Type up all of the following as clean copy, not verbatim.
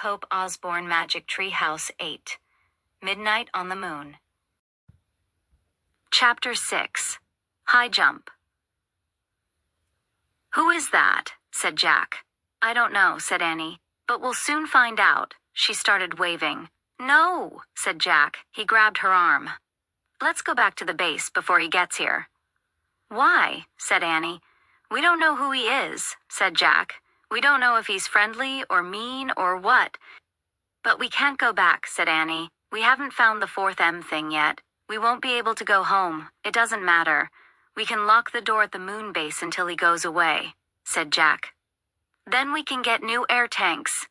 Hope Osborne Magic Tree House 8. Midnight on the Moon. Chapter 6. High Jump. "Who is that?" said Jack. "I don't know," said Annie, "but we'll soon find out." She started waving. "No," said Jack. He grabbed her arm. "Let's go back to the base before he gets here." "Why?" said Annie. "We don't know who he is," said Jack. "We don't know if he's friendly or mean or what." "But we can't go back," said Annie. "We haven't found the fourth M thing yet. We won't be able to go home. It doesn't matter. We can lock the door at the moon base until he goes away," said Jack. "Then we can get new air tanks."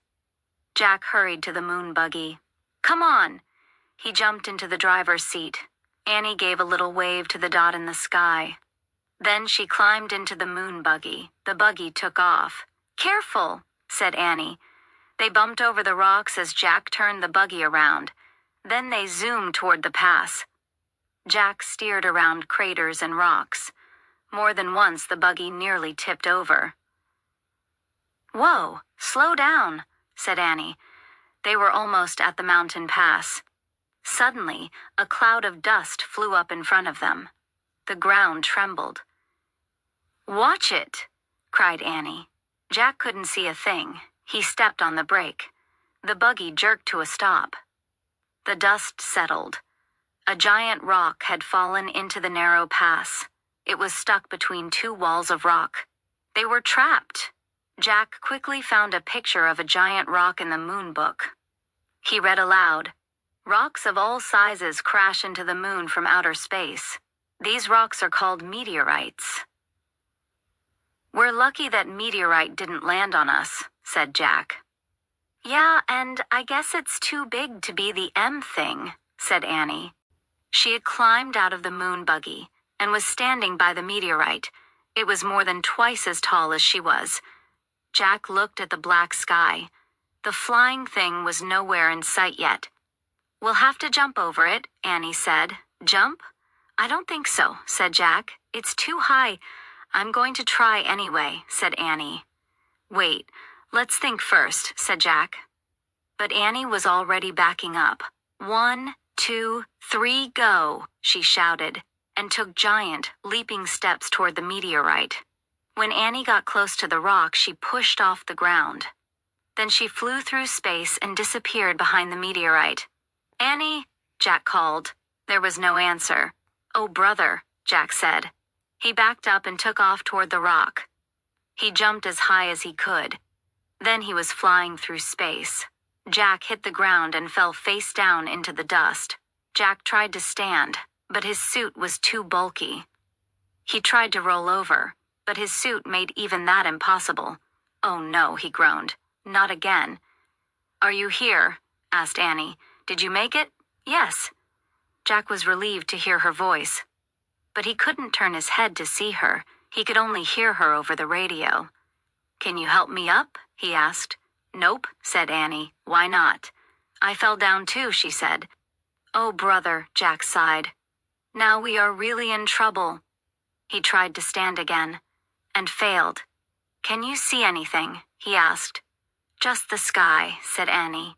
Jack hurried to the moon buggy. "Come on." He jumped into the driver's seat. Annie gave a little wave to the dot in the sky. Then she climbed into the moon buggy. The buggy took off. "Careful," said Annie. They bumped over the rocks as Jack turned the buggy around. Then they zoomed toward the pass. Jack steered around craters and rocks. More than once the buggy nearly tipped over. "Whoa, slow down," said Annie. They were almost at the mountain pass. Suddenly, a cloud of dust flew up in front of them. The ground trembled. "Watch it," cried Annie. Jack couldn't see a thing. He stepped on the brake. The buggy jerked to a stop. The dust settled. A giant rock had fallen into the narrow pass. It was stuck between two walls of rock. They were trapped. Jack quickly found a picture of a giant rock in the moon book. He read aloud, "Rocks of all sizes crash into the moon from outer space. These rocks are called meteorites." "We're lucky that meteorite didn't land on us," said Jack. "Yeah, and I guess it's too big to be the M thing," said Annie. She had climbed out of the moon buggy and was standing by the meteorite. It was more than twice as tall as she was. Jack looked at the black sky. The flying thing was nowhere in sight yet. "We'll have to jump over it," Annie said. "Jump?" "I don't think so," said Jack. "It's too high." "I'm going to try anyway," said Annie. "Wait, let's think first," said Jack. But Annie was already backing up. "1, 2, 3, go," she shouted, and took giant, leaping steps toward the meteorite. When Annie got close to the rock, she pushed off the ground. Then she flew through space and disappeared behind the meteorite. "Annie," Jack called. There was no answer. "Oh, brother," Jack said. He backed up and took off toward the rock. He jumped as high as he could. Then he was flying through space. Jack hit the ground and fell face down into the dust. Jack tried to stand, but his suit was too bulky. He tried to roll over, but his suit made even that impossible. "Oh no," he groaned. "Not again." "Are you here?" asked Annie. "Did you make it?" "Yes." Jack was relieved to hear her voice. But he couldn't turn his head to see her. He could only hear her over the radio. "Can you help me up?" he asked. "Nope," said Annie. "Why not?" "I fell down too," she said. "Oh, brother," Jack sighed. "Now we are really in trouble." He tried to stand again, and failed. "Can you see anything?" he asked. "Just the sky," said Annie.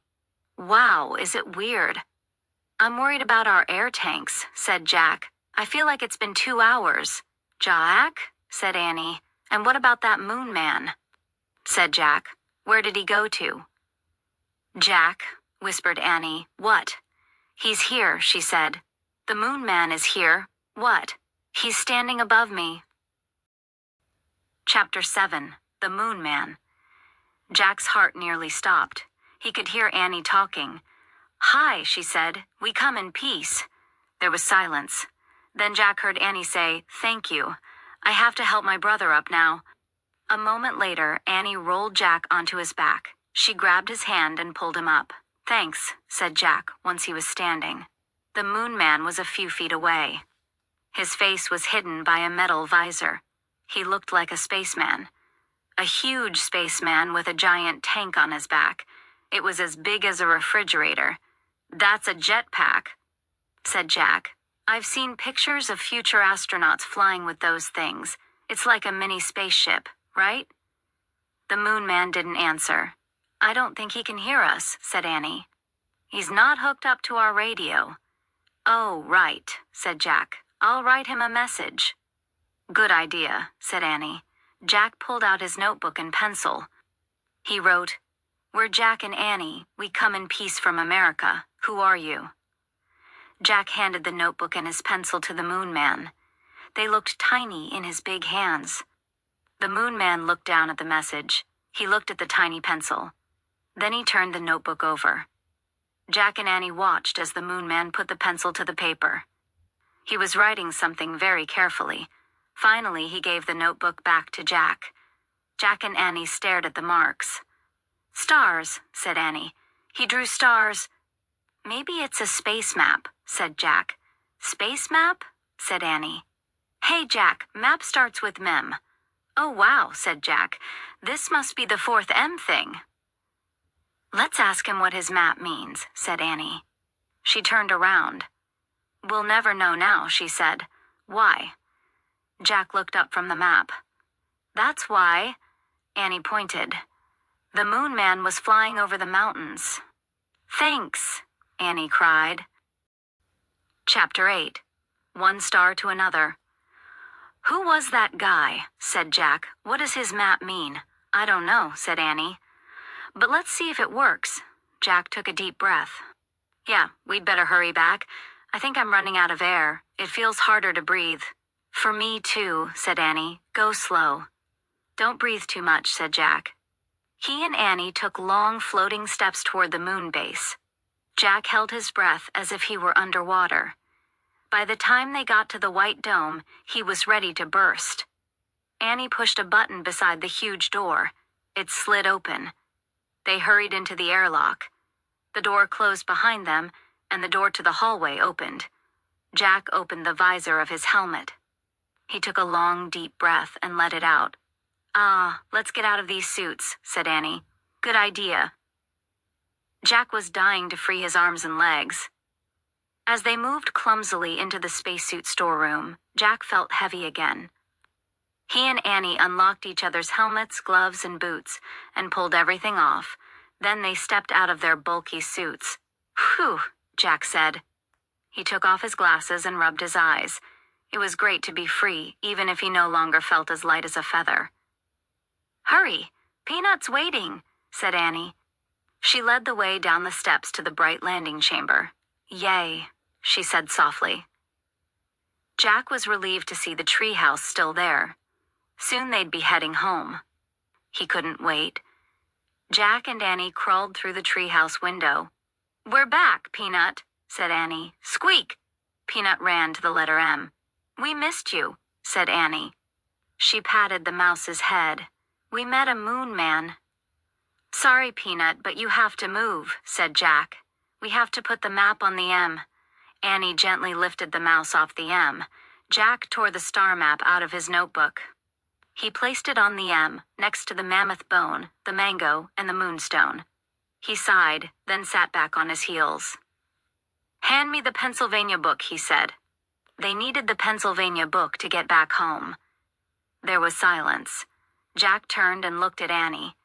"Wow, is it weird?" "I'm worried about our air tanks," said Jack. "I feel like it's been 2 hours. "Jack?" said Annie. "And what about that moon man?" said Jack. "Where did he go to?" "Jack," whispered Annie. "What?" "He's here," she said. "The moon man is here." "What?" "He's standing above me." Chapter 7. The Moon Man. Jack's heart nearly stopped. He could hear Annie talking. "Hi," she said. "We come in peace." There was silence. Then Jack heard Annie say, "Thank you. I have to help my brother up now." A moment later, Annie rolled Jack onto his back. She grabbed his hand and pulled him up. "Thanks," said Jack once he was standing. The moon man was a few feet away. His face was hidden by a metal visor. He looked like a spaceman. A huge spaceman with a giant tank on his back. It was as big as a refrigerator. "That's a jetpack," said Jack. "I've seen pictures of future astronauts flying with those things. It's like a mini spaceship, right?" The moon man didn't answer. I don't think he can hear us, said Annie. He's not hooked up to our radio. Oh, right, said Jack. I'll write him a message. Good idea, said Annie. Jack pulled out his notebook and pencil. He wrote, We're Jack and Annie. We come in peace from America. Who are you? Jack handed the notebook and his pencil to the Moon Man. They looked tiny in his big hands. The Moon Man looked down at the message. He looked at the tiny pencil. Then he turned the notebook over. Jack and Annie watched as the Moon Man put the pencil to the paper. He was writing something very carefully. Finally, he gave the notebook back to Jack. Jack and Annie stared at the marks. Stars, said Annie. He drew stars. Maybe it's a space map, said Jack. Space map? Said Annie. Hey, Jack, map starts with Mem. Oh, wow, said Jack. This must be the fourth M thing. Let's ask him what his map means, said Annie. She turned around. We'll never know now, she said. Why? Jack looked up from the map. That's why, Annie pointed. The Moon Man was flying over the mountains. Thanks, Annie cried. Chapter 8. One Star to Another. Who was that guy? Said Jack. What does his map mean? I don't know, said Annie. But let's see if it works. Jack took a deep breath. Yeah, we'd better hurry back. I think I'm running out of air. It feels harder to breathe. For me, too, said Annie. Go slow. Don't breathe too much, said Jack. He and Annie took long floating steps toward the moon base. Jack held his breath as if he were underwater. By the time they got to the white dome, he was ready to burst. Annie pushed a button beside the huge door. It slid open. They hurried into the airlock. The door closed behind them, and the door to the hallway opened. Jack opened the visor of his helmet. He took a long, deep breath and let it out. Let's get out of these suits, said Annie. Good idea. Jack was dying to free his arms and legs. As they moved clumsily into the spacesuit storeroom, Jack felt heavy again. He and Annie unlocked each other's helmets, gloves, and boots, and pulled everything off. Then they stepped out of their bulky suits. Whew, Jack said. He took off his glasses and rubbed his eyes. It was great to be free, even if he no longer felt as light as a feather. Hurry, Peanut's waiting, said Annie. She led the way down the steps to the bright landing chamber. Yay, she said softly. Jack was relieved to see the treehouse still there. Soon they'd be heading home. He couldn't wait. Jack and Annie crawled through the treehouse window. We're back, Peanut, said Annie. Squeak! Peanut ran to the letter M. We missed you, said Annie. She patted the mouse's head. We met a moon man. Sorry, Peanut, but you have to move, said Jack. We have to put the map on the M. Annie gently lifted the mouse off the M. Jack tore the star map out of his notebook. He placed it on the M, next to the mammoth bone, the mango, and the moonstone. He sighed, then sat back on his heels. Hand me the Pennsylvania book, he said. They needed the Pennsylvania book to get back home. There was silence. Jack turned and looked at Annie.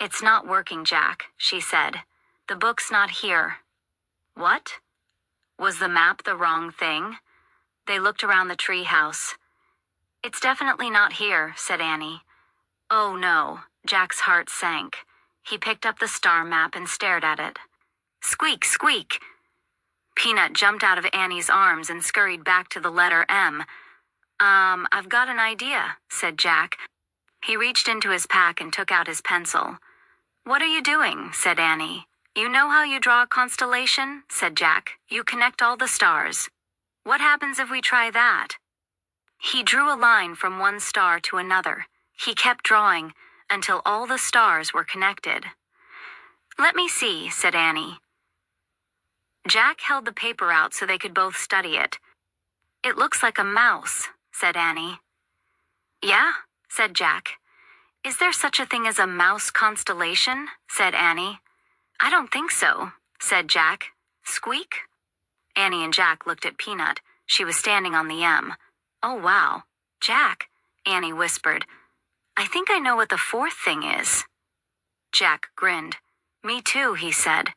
It's not working, Jack, she said. The book's not here. What? Was the map the wrong thing? They looked around the treehouse. It's definitely not here, said Annie. Oh no, Jack's heart sank. He picked up the star map and stared at it. Squeak, squeak! Peanut jumped out of Annie's arms and scurried back to the letter M. I've got an idea, said Jack. He reached into his pack and took out his pencil. What are you doing? Said Annie. You know how you draw a constellation? Said Jack. You connect all the stars. What happens if we try that? He drew a line from one star to another. He kept drawing until all the stars were connected. Let me see, said Annie. Jack held the paper out so they could both study it. It looks like a mouse, said Annie. Yeah, said Jack. Is there such a thing as a mouse constellation? Said Annie. I don't think so, said Jack. Squeak? Annie and Jack looked at Peanut. She was standing on the M. Oh, wow. Jack, Annie whispered. I think I know what the fourth thing is. Jack grinned. Me too, he said.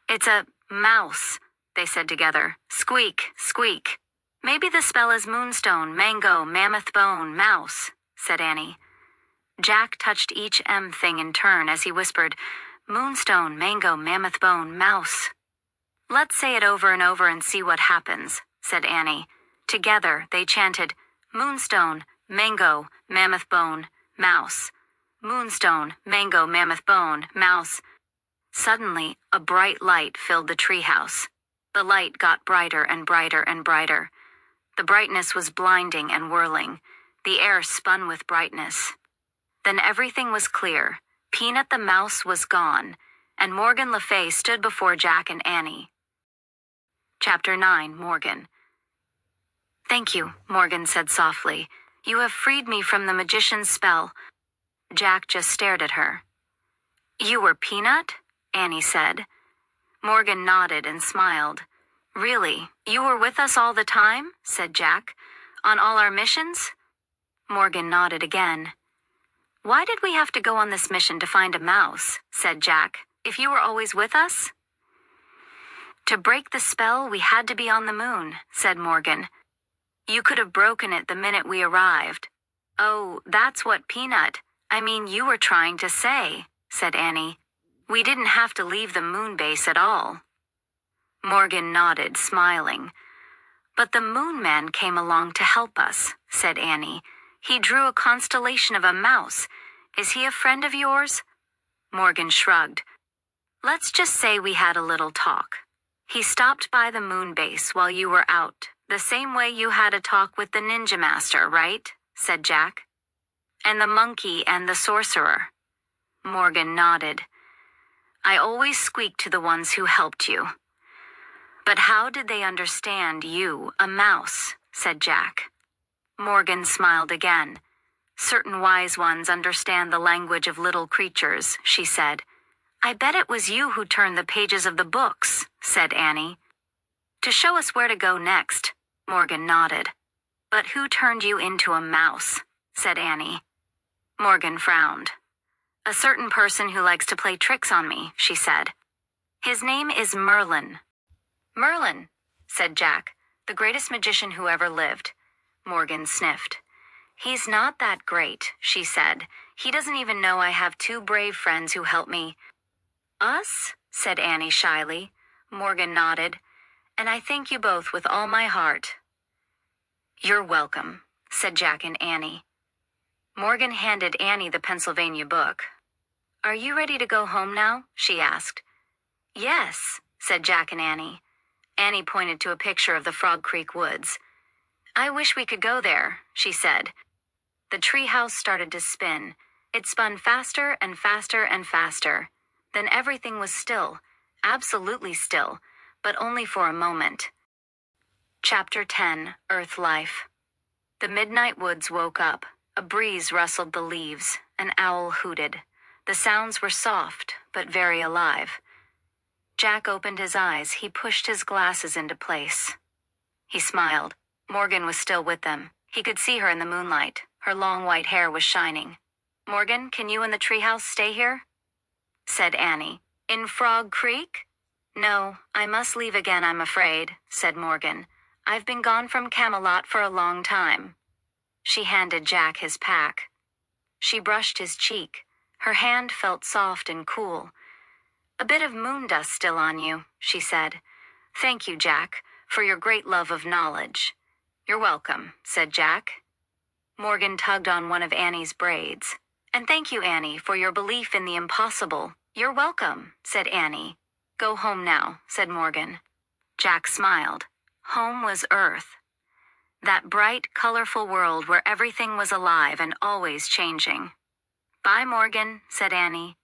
It's a mouse, they said together. Squeak, squeak. Maybe the spell is Moonstone, mango, mammoth bone, mouse, said Annie. Jack touched each M thing in turn as he whispered, Moonstone, mango, mammoth bone, mouse. Let's say it over and over and see what happens, said Annie. Together, they chanted, Moonstone, mango, mammoth bone, mouse. Moonstone, mango, mammoth bone, mouse. Suddenly, a bright light filled the treehouse. The light got brighter and brighter and brighter. The brightness was blinding and whirling. The air spun with brightness. Then everything was clear. Peanut the mouse was gone, and Morgan Le Fay stood before Jack and Annie. Chapter 9, Morgan. Thank you, Morgan said softly. You have freed me from the magician's spell. Jack just stared at her. You were Peanut? Annie said. Morgan nodded and smiled. Really, you were with us all the time? Said Jack. On all our missions? Morgan nodded again. Why did we have to go on this mission to find a mouse? Said Jack. If you were always with us? To break the spell, we had to be on the moon, said Morgan. You could have broken it the minute we arrived. Oh, that's what you were trying to say, said Annie. We didn't have to leave the moon base at all. Morgan nodded, smiling. But the moon man came along to help us, said Annie. He drew a constellation of a mouse. Is he a friend of yours? Morgan shrugged. Let's just say we had a little talk. He stopped by the moon base while you were out, the same way you had a talk with the ninja master, right? Said Jack. And the monkey and the sorcerer. Morgan nodded. I always squeak to the ones who helped you. But how did they understand you, a mouse? Said Jack. Morgan smiled again. Certain wise ones understand the language of little creatures, she said. I bet it was you who turned the pages of the books, said Annie. To show us where to go next, Morgan nodded. But who turned you into a mouse? Said Annie. Morgan frowned. A certain person who likes to play tricks on me, she said. His name is Merlin. Merlin, said Jack, the greatest magician who ever lived. Morgan sniffed. He's not that great, she said. He doesn't even know I have 2 brave friends who help me. Us? Said Annie shyly. Morgan nodded. And I thank you both with all my heart. You're welcome, said Jack and Annie. Morgan handed Annie the Pennsylvania book. Are you ready to go home now? She asked. Yes, said Jack and Annie. Annie pointed to a picture of the Frog Creek woods. I wish we could go there, she said. The treehouse started to spin. It spun faster and faster and faster. Then everything was still, absolutely still, but only for a moment. Chapter 10, Earth Life. The midnight woods woke up. A breeze rustled the leaves. An owl hooted. The sounds were soft, but very alive. Jack opened his eyes. He pushed his glasses into place. He smiled. Morgan was still with them. He could see her in the moonlight. Her long white hair was shining. Morgan, can you and the treehouse stay here? Said Annie. In Frog Creek? No, I must leave again, I'm afraid, said Morgan. I've been gone from Camelot for a long time. She handed Jack his pack. She brushed his cheek. Her hand felt soft and cool. A bit of moon dust still on you, she said. Thank you, Jack, for your great love of knowledge. You're welcome, said Jack. Morgan tugged on one of Annie's braids. And thank you, Annie, for your belief in the impossible. You're welcome, said Annie. Go home now, said Morgan. Jack smiled. Home was Earth. That bright, colorful world where everything was alive and always changing. Bye, Morgan, said Annie.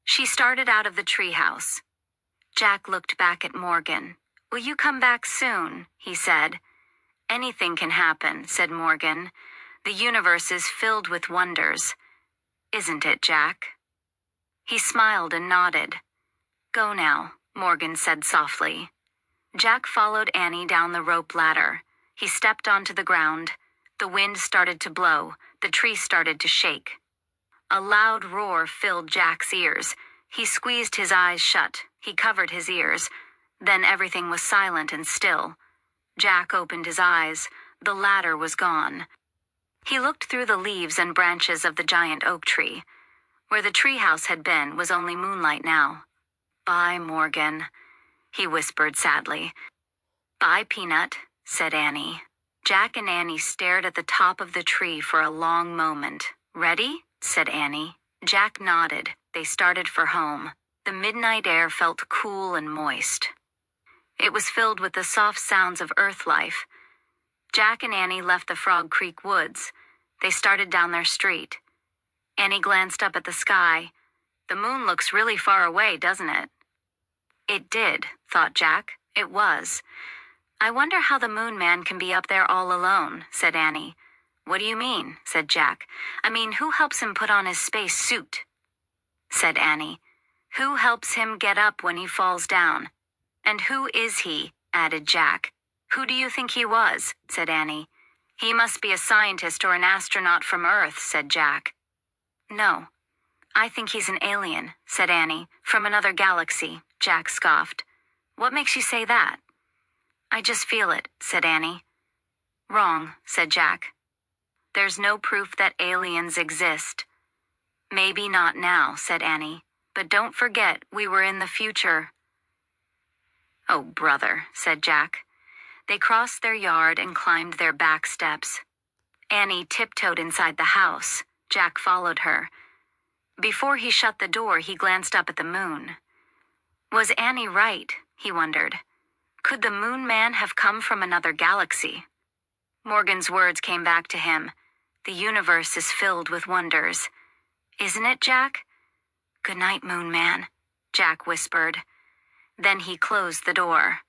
She started out of the treehouse. Jack looked back at Morgan. Will you come back soon? He said. Anything can happen, said Morgan. The universe is filled with wonders. Isn't it, Jack? He smiled and nodded. Go now, Morgan said softly. Jack followed Annie down the rope ladder. He stepped onto the ground. The wind started to blow. The tree started to shake. A loud roar filled Jack's ears. He squeezed his eyes shut. He covered his ears. Then everything was silent and still. Jack opened his eyes. The ladder was gone. He looked through the leaves and branches of the giant oak tree. Where the treehouse had been was only moonlight now. "Bye, Morgan," he whispered sadly. "Bye, Peanut," said Annie. Jack and Annie stared at the top of the tree for a long moment. "Ready?" said Annie. Jack nodded. They started for home. The midnight air felt cool and moist. It was filled with the soft sounds of earth life. Jack and Annie left the Frog Creek woods. They started down their street. Annie glanced up at the sky. "The moon looks really far away, doesn't it?" It did, thought Jack. It was. "I wonder how the Moon Man can be up there all alone," said Annie. "What do you mean?" said Jack. "I mean, who helps him put on his space suit?" said Annie. "Who helps him get up when he falls down?" "And who is he?" added Jack. "Who do you think he was?" said Annie. "He must be a scientist or an astronaut from Earth," said Jack. "No, I think he's an alien," said Annie. "From another galaxy," Jack scoffed. "What makes you say that?" "I just feel it," said Annie. "Wrong," said Jack. "There's no proof that aliens exist." "Maybe not now," said Annie. "But don't forget, we were in the future." "Oh, brother," said Jack. They crossed their yard and climbed their back steps. Annie tiptoed inside the house. Jack followed her. Before he shut the door, he glanced up at the moon. Was Annie right? He wondered. Could the Moon Man have come from another galaxy? Morgan's words came back to him. "The universe is filled with wonders." "Isn't it, Jack?" "Good night, Moon Man," Jack whispered. Then he closed the door.